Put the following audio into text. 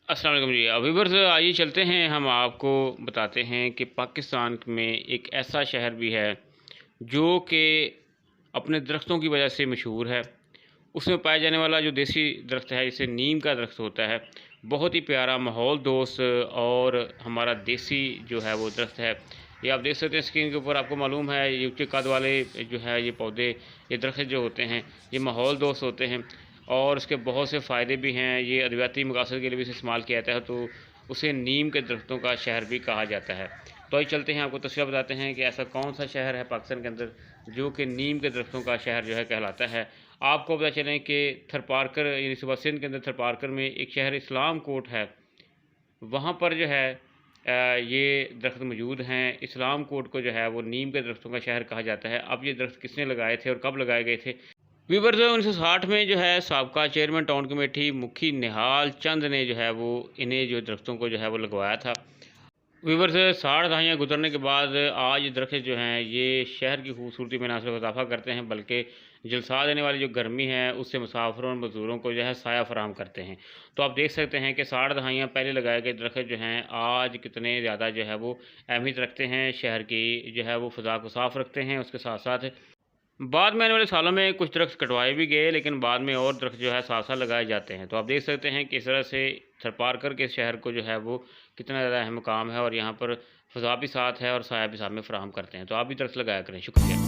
अस्सलाम वालेकुम जी। व्यूअर्स, आइए चलते हैं, हम आपको बताते हैं कि पाकिस्तान में एक ऐसा शहर भी है जो कि अपने दरख्तों की वजह से मशहूर है। उसमें पाया जाने वाला जो देसी दरख्त है, जिसे नीम का दरख्त होता है, बहुत ही प्यारा माहौल दोस्त और हमारा देसी जो है वो दरख्त है। ये आप देख सकते हैं स्क्रीन के ऊपर, आपको मालूम है ये ऊँचे कद वाले जो है ये पौधे, ये दरख्त जो होते हैं, ये माहौल दोस्त होते हैं और उसके बहुत से फ़ायदे भी हैं। ये अद्वियाती मकासद के लिए भी इसे इस्तेमाल किया जाता है, तो उसे नीम के दरख्तों का शहर भी कहा जाता है। तो आइए चलते हैं, आपको तस्वीर बताते हैं कि ऐसा कौन सा शहर है पाकिस्तान के अंदर जो कि नीम के दरख्तों का शहर जो है कहलाता है। आपको पता चलें कि थरपारकर यानी सुबह सिंध के अंदर थरपारकर में एक शहर इस्लाम कोट है, वहाँ पर जो है ये दरख्त मौजूद हैं। इस्लाम कोट को जो है वो नीम के दरख्तों का शहर कहा जाता है। अब ये दरख्त किसने लगाए थे और कब लगाए गए थे? वीवर्स, 1960 में जो है साबका चेयरमैन टाउन कमेटी मुखी निहाल चंद ने जो है वो इन्हें जो दरख्तों को जो है वो लगवाया था। वीवर्स, 60 दहाइयाँ गुजरने के बाद आज दरख्त जो हैं ये शहर की खूबसूरती में ना सिर्फ इजाफा करते हैं, बल्कि झुलसा देने वाली जो गर्मी है उससे मुसाफिरों और मज़दूरों को जो है साया फराहम करते हैं। तो आप देख सकते हैं कि 60 दहाइयाँ पहले लगाए गए दरख्त जो हैं आज कितने ज़्यादा जो है वो अहमियत रखते हैं, शहर की जो है वो फ़ज़ा को साफ़ रखते हैं। उसके साथ साथ बाद में आने वाले सालों में कुछ दरख्त कटवाए भी गए, लेकिन बाद में और दरख्त जो है साथ-साथ लगाए जाते हैं। तो आप देख सकते हैं कि इस तरह से थरपारकर के शहर को जो है वो कितना ज़्यादा अहम मुकाम है और यहाँ पर फ़ज़ा भी साथ है और साया भी साथ में फ़राहम करते हैं। तो आप भी दरख्त लगाया करें। शुक्रिया।